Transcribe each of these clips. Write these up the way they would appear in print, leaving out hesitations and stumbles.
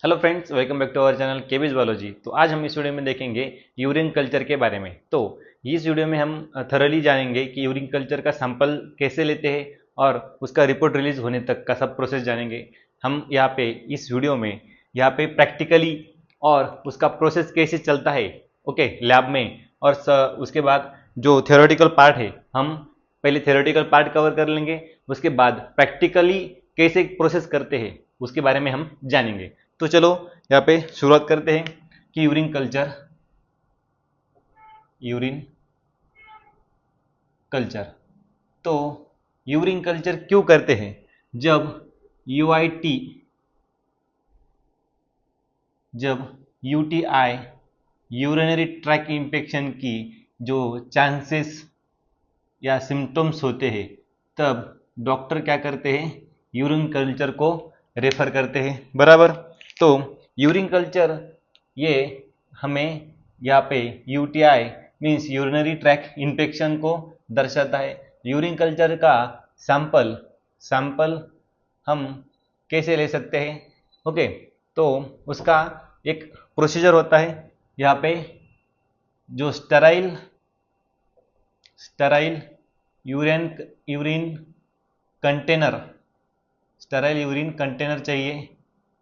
Hello friends, welcome back to our channel केबीज biology. तो आज हम इस वीडियो में देखेंगे यूरिन कल्चर के बारे में। तो इस वीडियो में हम थरोली जानेंगे कि यूरिन कल्चर का सैंपल कैसे लेते हैं और उसका रिपोर्ट रिलीज होने तक का सब प्रोसेस जानेंगे। हम यहाँ पे इस वीडियो में यहाँ पे प्रैक्टिकली और उसका प्रोसेस कैसे चलता है ओके लैब में, और उसके बाद जो थियोरेटिकल पार्ट है हम पहले थियोरेटिकल पार्ट कवर कर लेंगे। उसके बाद प्रैक्टिकली कैसे प्रोसेस करते हैं उसके बारे में हम जानेंगे। तो चलो यहाँ पे शुरुआत करते हैं कि यूरिन कल्चर। तो यूरिन कल्चर क्यों करते हैं? जब यूआईटी जब यूटीआई यूरिनरी ट्रैक इन्फेक्शन की जो चांसेस या सिम्टम्स होते हैं, तब डॉक्टर क्या करते हैं, यूरिन कल्चर को रेफर करते हैं। बराबर। तो यूरिन कल्चर ये हमें यहाँ पे UTI means urinary track infection को दर्शाता है। यूरिन कल्चर का सैंपल सैंपल हम कैसे ले सकते हैं? ओके, तो उसका एक प्रोसीजर होता है। यहाँ पे जो Sterlite urine urine container Sterlite urine container चाहिए।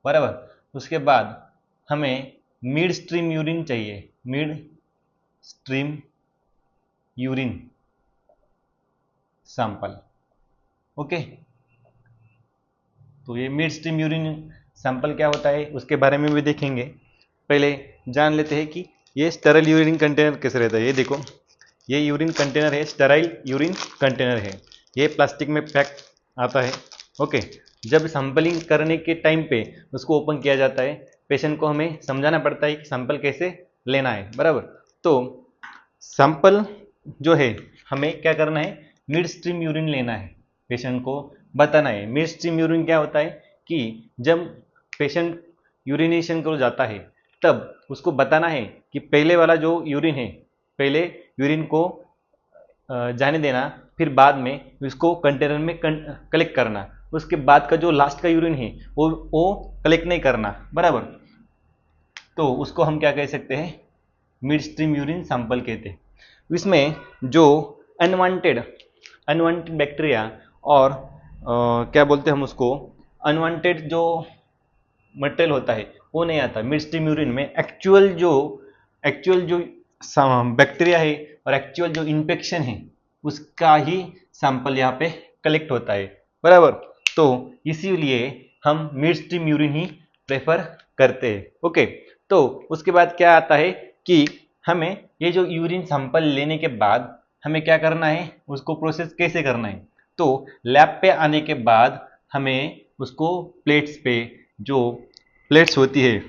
बराबर। उसके बाद हमें मिड स्ट्रीम यूरिन चाहिए, mid stream urine sample. Okay, तो ये मिड स्ट्रीम यूरिन सैंपल क्या होता है उसके बारे में भी देखेंगे। पहले जान लेते हैं कि ये स्टराइल यूरिन कंटेनर कैसे रहता है। ये देखो, ये यूरिन कंटेनर है, स्टराइल यूरिन कंटेनर है। ये प्लास्टिक में पैक आता है। ओके, जब सैंपलिंग करने के टाइम पे उसको ओपन किया जाता है, पेशेंट को हमें समझाना पड़ता है कि सैंपल कैसे लेना है। बराबर। तो सैंपल जो है हमें क्या करना है, मिड स्ट्रीम यूरिन लेना है। पेशेंट को बताना है मिड स्ट्रीम यूरिन क्या होता है, कि जब पेशेंट यूरिनेशन को जाता है तब उसको बताना है कि पहले वाला जो यूरिन है, पहले यूरिन को जाने देना, फिर बाद में इसको कंटेनर में कलेक्ट करना। उसके बाद का जो लास्ट का यूरिन है वो कलेक्ट नहीं करना। बराबर। तो उसको हम क्या कह सकते हैं, मिड स्ट्रीम यूरिन सैंपल कहते हैं। इसमें जो अनवांटेड अनवांटेड बैक्टीरिया और क्या बोलते हैं हम उसको, अनवांटेड जो मटेरियल होता है वो नहीं आता मिड स्ट्रीम यूरिन में। एक्चुअल जो बैक्टीरिया है और एक्चुअल जो इन्फेक्शन है उसका ही सैंपल यहाँ पे कलेक्ट होता है। बराबर। तो इसीलिए हम मिड स्ट्रीम यूरिन ही प्रेफर करते हैं। ओके, तो उसके बाद क्या आता है कि हमें ये जो यूरिन सैंपल लेने के बाद हमें क्या करना है, उसको प्रोसेस कैसे करना है। तो लैब पे आने के बाद हमें उसको प्लेट्स पे, जो प्लेट्स होती है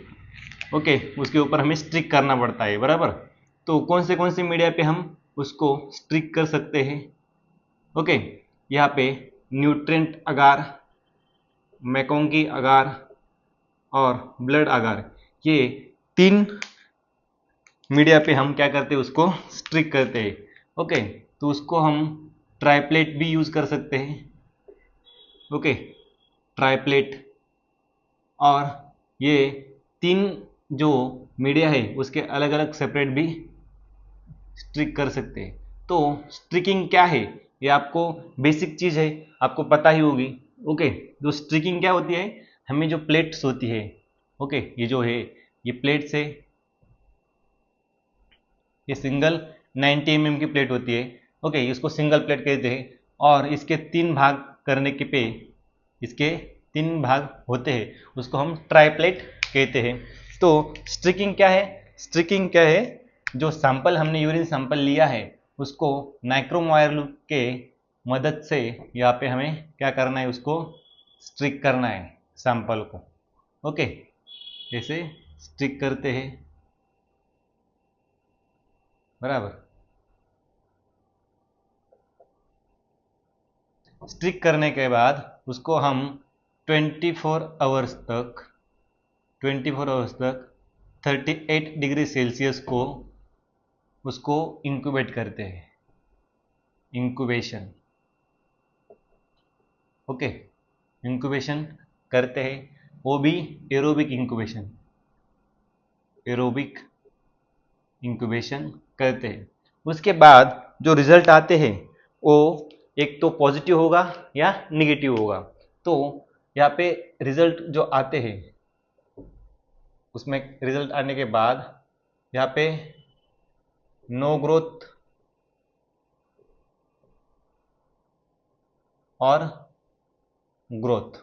ओके, उसके ऊपर हमें स्ट्रिक करना पड़ता है। बराबर। तो कौन से मीडिया पे हम उसको स्ट्रिक कर सकते हैं? ओके, यहाँ पे न्यूट्रिएंट अगार, मैकोंगी अगार और ब्लड अगार, ये तीन मीडिया पे हम क्या करते हैं, उसको स्ट्रिक करते हैं। ओके, तो उसको हम ट्राइप्लेट भी यूज कर सकते हैं। ओके, ट्राइप्लेट। और ये तीन जो मीडिया है उसके अलग अलग सेपरेट भी स्ट्रिक कर सकते हैं। तो स्ट्रिकिंग क्या है, ये आपको बेसिक चीज है, आपको पता ही होगी। ओके, तो स्ट्रिकिंग क्या होती है, हमें जो प्लेट्स होती है, ओके, ये जो है ये प्लेट्स है, ये सिंगल 90 mm की प्लेट होती है। ओके, इसको सिंगल प्लेट कहते हैं। और इसके तीन भाग करने के पे इसके तीन भाग होते हैं, उसको हम ट्राइप्लेट कहते हैं। तो स्ट्रिकिंग क्या है, जो सैंपल हमने यूरिन सैंपल लिया है उसको नाइक्रोम वायर लूप के मदद से यहाँ पे हमें क्या करना है, उसको स्ट्रिक करना है सैंपल को। ओके, ऐसे स्ट्रिक करते हैं। बराबर। स्ट्रिक करने के बाद उसको हम 24 आवर्स तक 38 डिग्री सेल्सियस को उसको इंक्यूबेट करते हैं, इंक्यूबेशन। ओके, इंक्यूबेशन करते हैं। वो भी एरोबिक इंक्यूबेशन, एरोबिक इंक्यूबेशन करते हैं। उसके बाद जो रिजल्ट आते हैं वो एक तो पॉजिटिव होगा या निगेटिव होगा। तो यहाँ पे रिजल्ट जो आते हैं उसमें रिजल्ट आने के बाद यहाँ पे नो ग्रोथ और ग्रोथ।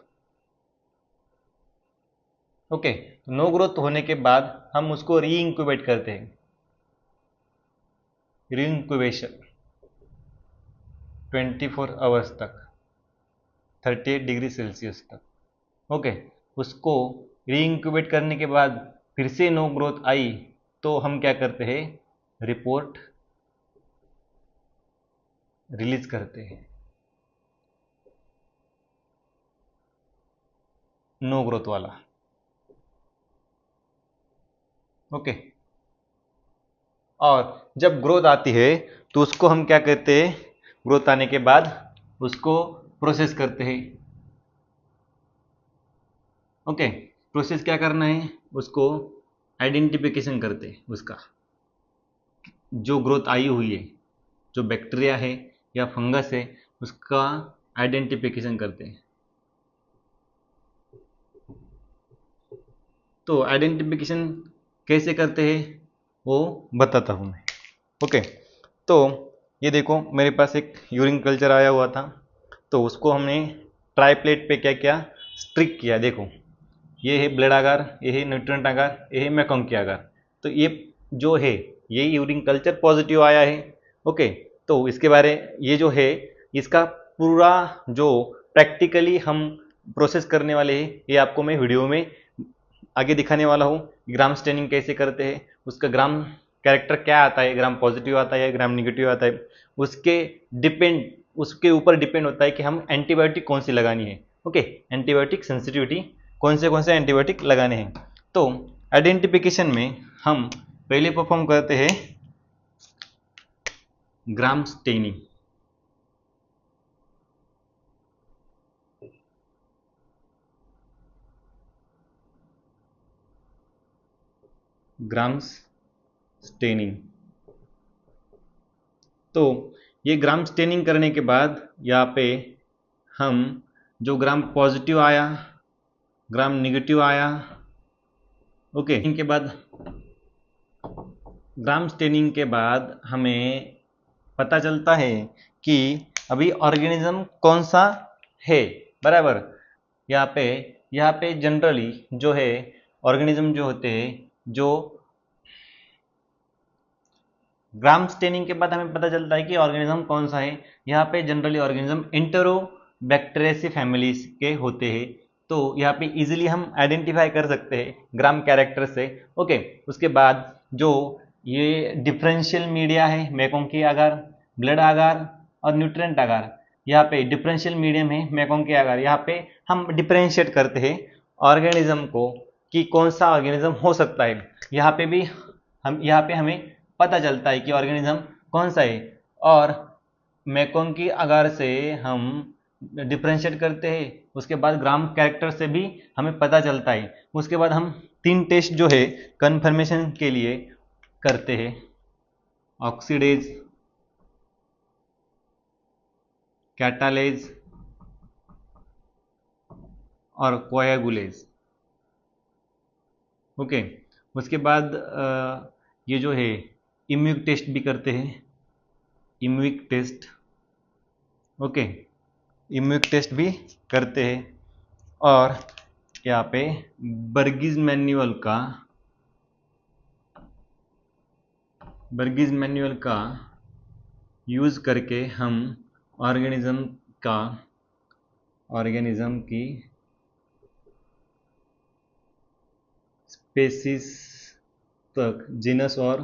ओके, नो ग्रोथ होने के बाद हम उसको री इंक्यूबेट करते हैं, री इंक्यूबेशन 24 आवर्स तक, 38 डिग्री सेल्सियस तक। ओके, उसको री इंक्यूबेट करने के बाद फिर से नो ग्रोथ आई तो हम क्या करते हैं, रिपोर्ट रिलीज करते हैं, नो ग्रोथ वाला। ओके, और जब ग्रोथ आती है तो उसको हम क्या करते हैं, ग्रोथ आने के बाद उसको प्रोसेस करते हैं। ओके, प्रोसेस क्या करना है, उसको आइडेंटिफिकेशन करते हैं, उसका जो ग्रोथ आई हुई है, जो बैक्टीरिया है या फंगस है उसका आइडेंटिफिकेशन करते हैं। तो आइडेंटिफिकेशन कैसे करते हैं वो बताता हूँ मैं। ओके, तो ये देखो मेरे पास एक यूरिन कल्चर आया हुआ था, तो उसको हमने ट्राई प्लेट पे क्या किया, स्ट्रिक किया। देखो ये है ब्लड आगार, ये है न्यूट्रिएंट आगार, ये है मैकोंकी आगार। तो ये जो है ये यूरिन कल्चर पॉजिटिव आया है। ओके, तो इसके बारे ये जो है इसका पूरा जो प्रैक्टिकली हम प्रोसेस करने वाले हैं ये आपको मैं वीडियो में आगे दिखाने वाला हूँ। ग्राम स्टेनिंग कैसे करते हैं, उसका ग्राम कैरेक्टर क्या आता है, ग्राम पॉजिटिव आता है ग्राम निगेटिव आता है, उसके ऊपर डिपेंड होता है कि हम एंटीबायोटिक कौन सी लगानी है। ओके, एंटीबायोटिक सेंसिटिविटी कौन से एंटीबायोटिक लगाने हैं। तो आइडेंटिफिकेशन में हम पहले परफॉर्म करते हैं ग्राम स्टेनिंग। ग्राम स्टेनिंग, तो ये ग्राम स्टेनिंग करने के बाद यहाँ पे हम जो ग्राम पॉजिटिव आया, ग्राम निगेटिव आया, ओके, इनके बाद ग्राम स्टेनिंग के बाद हमें पता चलता है कि अभी ऑर्गेनिज्म कौन सा है, बराबर। यहाँ पे जनरली जो है ऑर्गेनिज्म जो होते हैं, जो ग्राम स्टेनिंग के बाद हमें पता चलता है कि ऑर्गेनिज्म कौन सा है। यहाँ पे जनरली ऑर्गेनिज्म एंटेरोबैक्टेरियसी फैमिलीज के होते हैं। तो यहाँ पे इजीली हम आइडेंटिफाई कर सकते हैं ग्राम कैरेक्टर से। ओके, उसके बाद जो ये डिफरेंशियल मीडिया है, मैकोंकी आगार, ब्लड आगार और न्यूट्रिएंट आगार, यहाँ पे डिफरेंशियल मीडियम है मैकोंकी आगार। यहाँ पे हम डिफरेंशिएट करते हैं ऑर्गेनिज्म को कि कौन सा ऑर्गेनिज्म हो सकता है। यहाँ पे भी यहाँ पे हमें पता चलता है कि ऑर्गेनिज्म कौन सा है। और मैकोंकी आगार से हम डिफरेंशिएट करते हैं, उसके बाद ग्राम कैरेक्टर से भी हमें पता चलता है। उसके बाद हम 3 टेस्ट जो है कन्फर्मेशन के लिए करते हैं, ऑक्सीडेज, कैटालेज और कोएगुलेज। ओके, उसके बाद ये जो है इम्यूक टेस्ट भी करते हैं, इम्यूक टेस्ट। ओके, इम्यूक टेस्ट भी करते हैं। और यहाँ पे बर्गीज मैन्युअल का यूज़ करके हम ऑर्गेनिज्म की स्पेसिस तक, जीनस और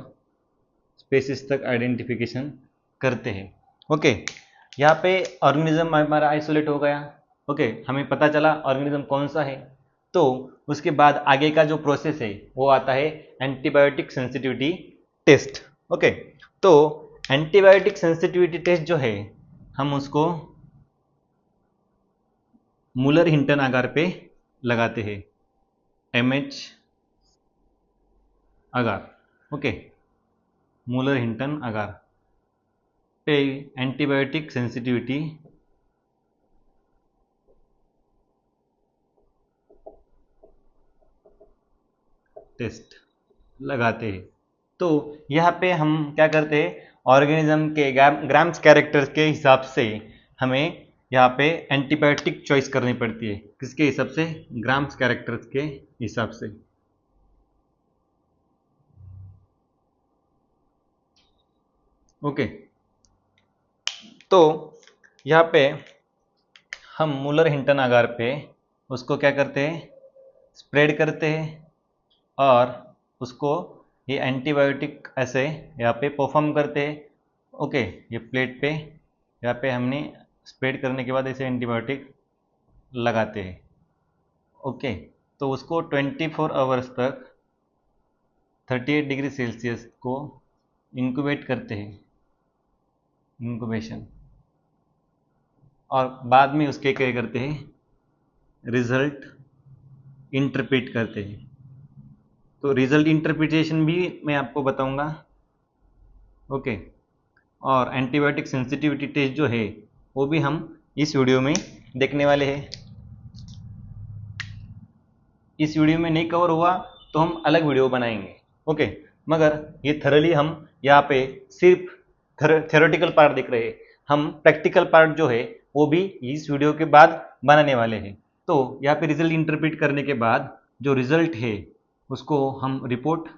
स्पेसिस तक आइडेंटिफिकेशन करते हैं। ओके, यहाँ पे ऑर्गेनिज्म हमारा आइसोलेट हो गया। ओके, हमें पता चला ऑर्गेनिज्म कौन सा है। तो उसके बाद आगे का जो प्रोसेस है वो आता है एंटीबायोटिक सेंसिटिविटी टेस्ट। ओके, तो एंटीबायोटिक सेंसिटिविटी टेस्ट जो है हम उसको मुलर हिंटन आगार पे लगाते हैं। MH अगार, ओके, मूलर हिंटन अगार पे एंटीबायोटिक सेंसिटिविटी टेस्ट लगाते हैं। तो यहाँ पे हम क्या करते हैं, ऑर्गेनिज्म के ग्राम्स कैरेक्टर्स के हिसाब से हमें यहाँ पे एंटीबायोटिक चॉइस करनी पड़ती है। किसके हिसाब से? ग्राम्स कैरेक्टर्स के हिसाब से। ओके, तो यहाँ पे हम मूलर हिंटन अगार पे उसको क्या करते हैं, स्प्रेड करते हैं और उसको ये एंटीबायोटिक ऐसे यहाँ पे परफॉर्म करते हैं। ओके, ये प्लेट पे यहाँ पे हमने स्प्रेड करने के बाद ऐसे एंटीबायोटिक लगाते हैं। ओके, तो उसको 24 आवर्स तक 38 डिग्री सेल्सियस को इंक्यूबेट करते हैं, इंक्यूबेशन, और बाद में उसके क्या करते हैं, रिजल्ट इंटरप्रेट करते हैं। तो रिजल्ट इंटरप्रिटेशन भी मैं आपको बताऊंगा। ओके, और एंटीबायोटिक सेंसिटिविटी टेस्ट जो है वो भी हम इस वीडियो में देखने वाले हैं। इस वीडियो में नहीं कवर हुआ तो हम अलग वीडियो बनाएंगे। ओके, मगर ये थरली हम यहाँ पे सिर्फ थ्योरेटिकल पार्ट देख रहे हैं, हम प्रैक्टिकल पार्ट जो है वो भी इस वीडियो के बाद बनाने वाले हैं। तो यहाँ पे रिजल्ट इंटरप्रेट करने के बाद जो रिजल्ट है उसको हम रिपोर्ट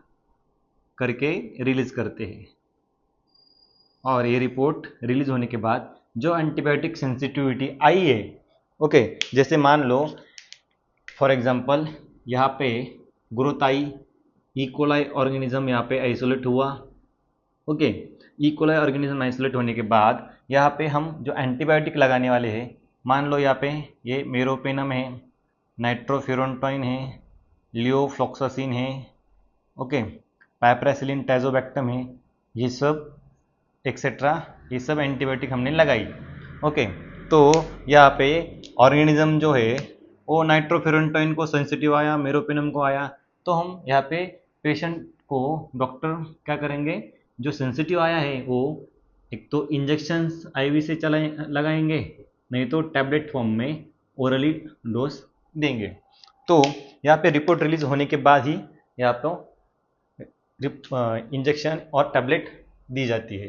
करके रिलीज करते हैं, और ये रिपोर्ट रिलीज होने के बाद जो एंटीबायोटिक सेंसिटिविटी आई है, ओके, जैसे मान लो फॉर एग्जांपल यहाँ पे ग्रोथाई इकोलाई ऑर्गेनिज्म यहाँ पे आइसोलेट हुआ। ओके, इकोलाई ऑर्गेनिज्म आइसोलेट होने के बाद यहाँ पे हम जो एंटीबायोटिक लगाने वाले हैं, मान लो यहाँ पे ये मेरोपेनम है, नाइट्रोफेरोंटोइन है, लियोफ्लॉक्सासिन है, ओके, पाइपरासिलिन टैजोबैक्टम है, ये सब एक्सेट्रा, ये सब एंटीबायोटिक हमने लगाई। ओके, तो यहाँ पे ऑर्गेनिज्म जो है वो नाइट्रोफेरोंटोइन को सेंसिटिव आया, मेरोपेनम को आया, तो हम यहाँ पे पेशेंट को डॉक्टर क्या करेंगे, जो सेंसिटिव आया है वो एक तो इंजेक्शंस आईवी से लगाएंगे, नहीं तो टैबलेट फॉर्म में ओरली डोज देंगे। तो यहाँ पे रिपोर्ट रिलीज होने के बाद ही यहाँ पे इंजेक्शन और टैबलेट दी जाती है।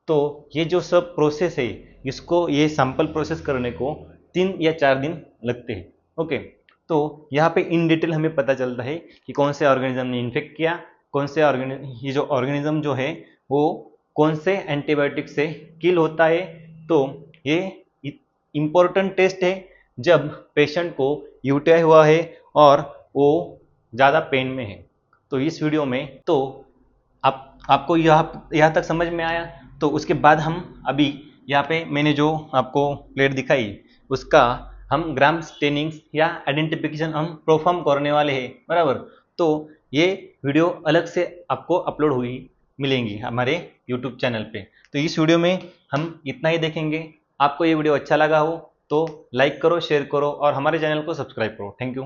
तो ये जो सब प्रोसेस है, इसको ये सैंपल प्रोसेस करने को 3 या 4 दिन लगते हैं। ओके, तो यहाँ पे इन डिटेल हमें पता चलता है कि कौन से ऑर्गेनिज्म ने इन्फेक्ट किया, कौन से ये जो ऑर्गेनिज्म जो है वो कौन से एंटीबायोटिक से किल होता है। तो ये इम्पोर्टेंट टेस्ट है जब पेशेंट को यूटीआई हुआ है और वो ज़्यादा पेन में है। तो इस वीडियो में तो आपको यहाँ तक समझ में आया। तो उसके बाद हम अभी यहाँ पे मैंने जो आपको प्लेट दिखाई उसका हम ग्राम स्टेनिंग्स या आइडेंटिफिकेशन हम परफॉर्म करने वाले हैं, बराबर। तो ये वीडियो अलग से आपको अपलोड हुई मिलेंगी हमारे यूट्यूब चैनल पे। तो इस वीडियो में हम इतना ही देखेंगे। आपको ये वीडियो अच्छा लगा हो तो लाइक करो, शेयर करो और हमारे चैनल को सब्सक्राइब करो। Thank you.